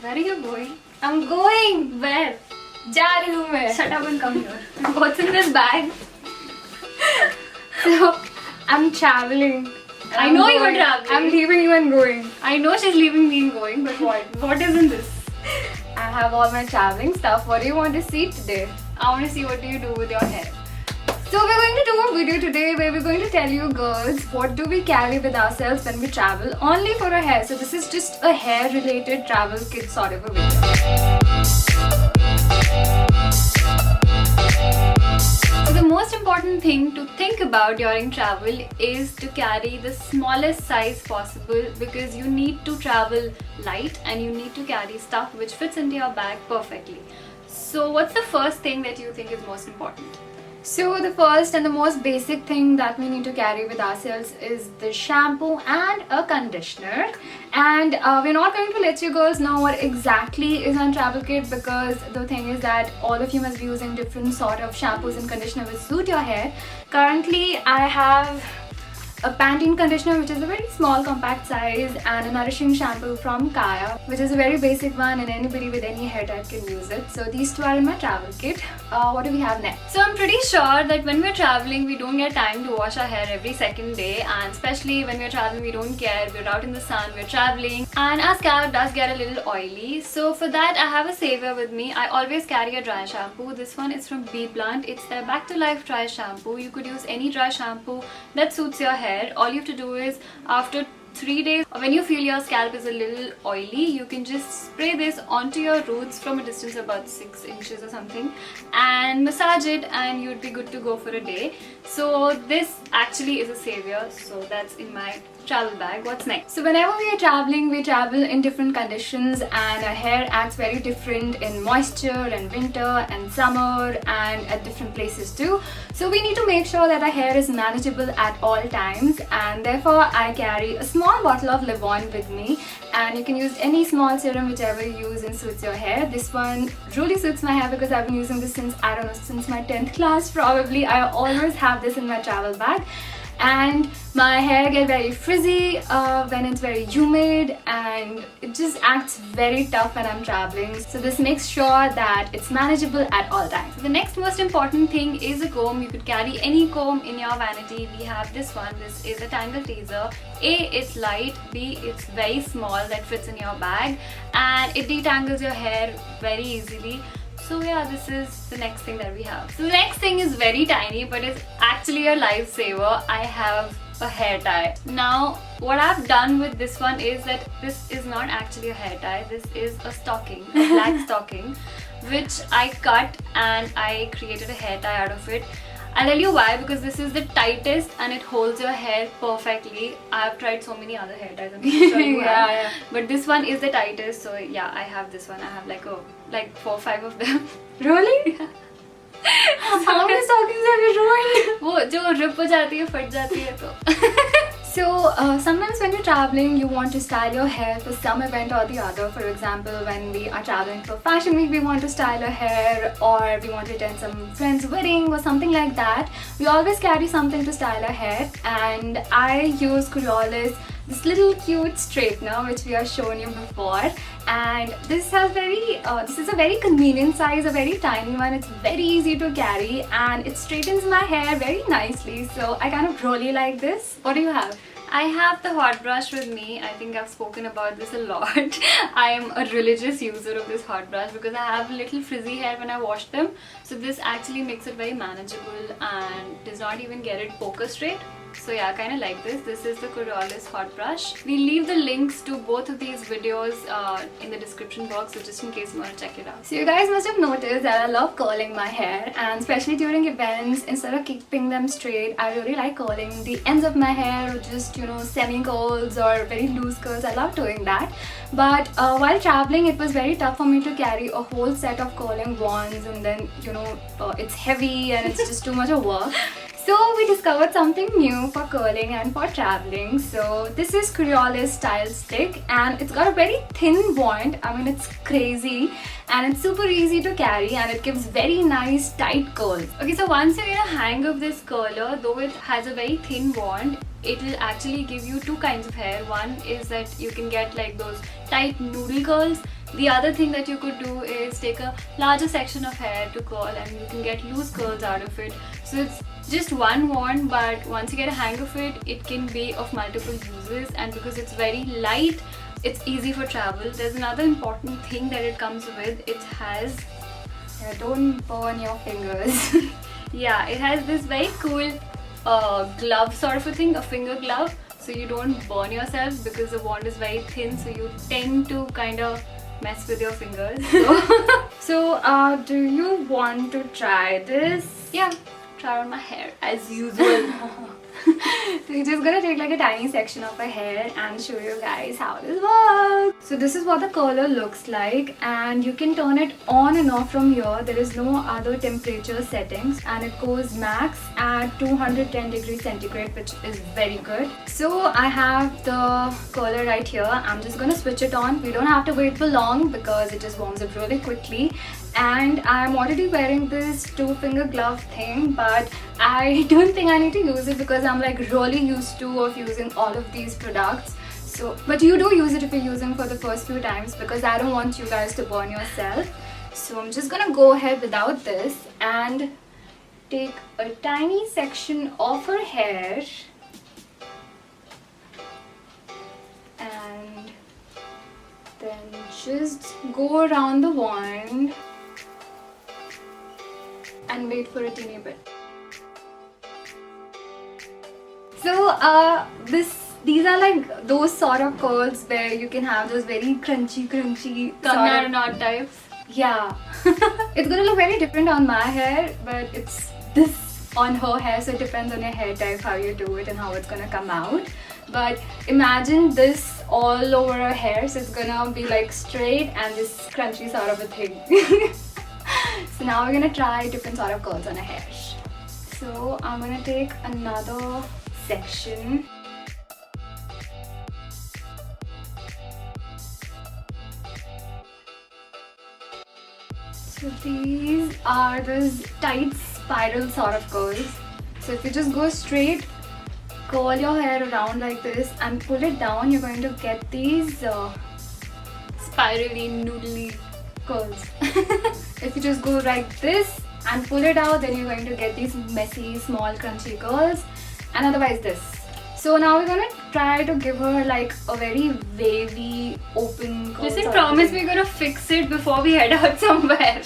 Where are you going? I'm going. Where? जा रही हूँ मैं. Shut up and come here. What's in this bag? So I'm traveling. I know you are traveling. I'm leaving you and going. I know she's leaving me and going, but what? What is in this? I have all my traveling stuff. What do you want to see today? I want to see what do you do with your hair. So we're going to do a video today where we're going to tell you girls what do we carry with ourselves when we travel only for our hair. So this is just a hair related travel kit sort of a video. So the most important thing to think about during travel is to carry the smallest size possible, because you need to travel light and you need to carry stuff which fits into your bag perfectly. So what's the first thing that you think is most important? So the first and the most basic thing that we need to carry with ourselves is the shampoo and a conditioner. And we're not going to let you girls know what exactly is on travel kit, because the thing is that all of you must be using different sort of shampoos and conditioner which suit your hair. Currently I have a Pantene conditioner which is a very small compact size, and a nourishing shampoo from Kaya which is a very basic one and anybody with any hair type can use it. So these two are in my travel kit. What do we have next? So I'm pretty sure that when we're traveling we don't get time to wash our hair every second day, and especially when we're traveling we don't care, we're out in the sun, we're traveling, and our scalp does get a little oily. So for that I have a savior with me. I always carry a dry shampoo. This one is from BBlunt. It's their Back to Life dry shampoo. You could use any dry shampoo that suits your hair. All you have to do is, after 3 days, when you feel your scalp is a little oily, you can just spray this onto your roots from a distance of about 6 inches or something and massage it, and you'd be good to go for a day. So this actually is a savior. So that's in my travel bag. What's next? So whenever we are traveling, we travel in different conditions, and our hair acts very different in moisture and winter and summer and at different places too. So we need to make sure that our hair is manageable at all times, and therefore I carry a small bottle of Livon with me, and you can use any small serum whichever you use and suits your hair. This one really suits my hair because I've been using this since, I don't know, since my 10th class probably. I always have this in my travel bag. And my hair gets very frizzy when it's very humid, and it just acts very tough when I'm traveling. So this makes sure that it's manageable at all times. The next most important thing is a comb. You could carry any comb in your vanity. We have this one. This is a Tangle Teaser. A, it's light. B, it's very small, that fits in your bag, and it detangles your hair very easily. So yeah, this is the next thing that we have. So the next thing is very tiny, but it's actually a lifesaver. I have a hair tie. Now what I've done with this one is that this is not actually a hair tie. This is a stocking, a black stocking, which I cut and I created a hair tie out of it. I'll tell you why, because this is the tightest and it holds your hair perfectly. I've tried so many other hair ties, I'm sure you have. But this one is the tightest, so yeah, I have this one. I have like 4 or 5 of them. Really? How many stockings have you ruined? वो जो rip हो जाती है, फट जाती है तो. So sometimes when you're traveling, you want to style your hair for some event or the other. For example, when we are traveling for fashion week, we want to style our hair, or we want to attend some friend's wedding or something like that. We always carry something to style our hair, and I use Coriolis, this little cute straightener which we have shown you before, and this is a very convenient size, a very tiny one. It's very easy to carry and it straightens my hair very nicely, so I kind of really like this. What do you have? I have the hot brush with me. I think I've spoken about this a lot. I am a religious user of this hot brush because I have little frizzy hair when I wash them. So this actually makes it very manageable and does not even get it poker straight. So yeah, I kind of like this. This is the Coriolis hot brush. We'll leave the links to both of these videos in the description box, so just in case you want to check it out. So you guys must have noticed that I love curling my hair, and especially during events, instead of keeping them straight, I really like curling the ends of my hair, or just, you know, semi-curls or very loose curls. I love doing that. But while traveling, it was very tough for me to carry a whole set of curling wands, and then, you know, it's heavy and it's just too much of work. So we discovered something new for curling and for traveling. So this is Coriolis Style Stick, and it's got a very thin wand. I mean, it's crazy, and it's super easy to carry, and it gives very nice tight curls. Okay, so once you get a hang of this curler, though it has a very thin wand, it'll actually give you two kinds of hair. One is that you can get like those tight noodle curls. The other thing that you could do is take a larger section of hair to curl, and you can get loose curls out of it. So it's just one wand, but once you get a hang of it, it can be of multiple uses, and because it's very light, it's easy for travel. There's another important thing that it comes with. It has, don't burn your fingers. yeah, it has this very cool glove sort of a thing, a finger glove, so you don't burn yourself because the wand is very thin, so you tend to kind of mess with your fingers. So do you want to try this? Yeah, try on my hair as usual. So we're just gonna take like a tiny section of her hair and show you guys how this works. So this is what the curler looks like, and you can turn it on and off from here. There is no other temperature settings, and it goes max at 210 degrees centigrade, which is very good. So I have the curler right here. I'm just gonna switch it on. We don't have to wait for long because it just warms up really quickly. And I'm already wearing this two-finger glove thing, but I don't think I need to use it because I'm like really used to of using all of these products. So, but you do use it if you're using for the first few times, because I don't want you guys to burn yourself. So I'm just gonna go ahead without this and take a tiny section of her hair and then just go around the wand and wait for a teeny bit. So these are like those sort of curls where you can have those very crunchy Kanna knot types. Yeah. It's gonna look very different on my hair, but it's this on her hair, so it depends on your hair type how you do it and how it's gonna come out. But imagine this all over her hair, so it's gonna be like straight and this crunchy sort of a thing. So now we're gonna try different sort of curls on her hair. So I'm gonna take another section. So these are those tight spiral sort of curls. So if you just go straight, curl your hair around like this and pull it down, you're going to get these Spirally, noodly curls. If you just go like this and pull it out, then you're going to get these messy, small, crunchy curls, and otherwise this. So now we're gonna try to give her like a very wavy, open curl. Listen, promise we're gonna fix it before we head out somewhere.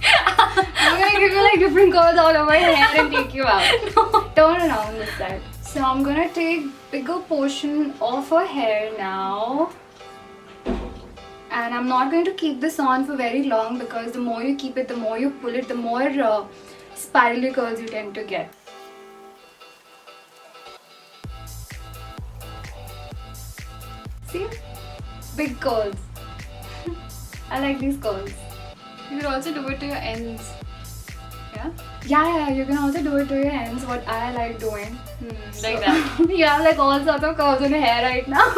I'm gonna give you like different curls all over your hair and take you out. No. Turn around this side. So I'm gonna take bigger portion of her hair now. And I'm not going to keep this on for very long, because the more you keep it, the more you pull it, the more spirally curls you tend to get. See? Big curls. I like these curls. You could also do it to your ends. Yeah? Yeah, you can also do it to your ends, what I like doing. Like that. You have like all sorts of curls on your hair right now.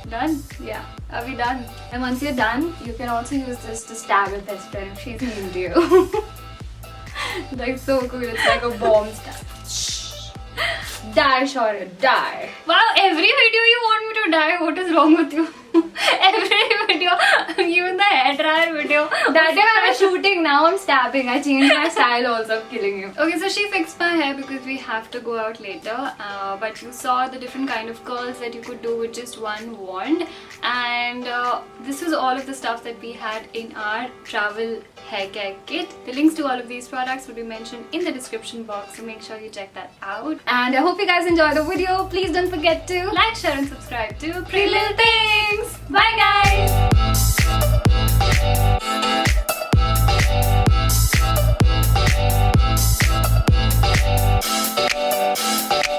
Done? Yeah. Are we done? And once you're done, you can also use this to stab your best friend if she's mean to you. Like so cool, it's like a bomb stab. Die, Shaurya, die. Wow, every video you want me to die. What is wrong with you? Every video, even the hair dryer video. That day I was shooting, now I'm stabbing. I changed my style also of killing you. Okay, so she fixed my hair because we have to go out later. But you saw the different kind of curls that you could do with just one wand. And this is all of the stuff that we had in our travel hair care kit. The links to all of these products will be mentioned in the description box, so make sure you check that out. And I hope you guys enjoyed the video. Please don't forget to Like, share and subscribe to Pretty Little Things. Bye guys!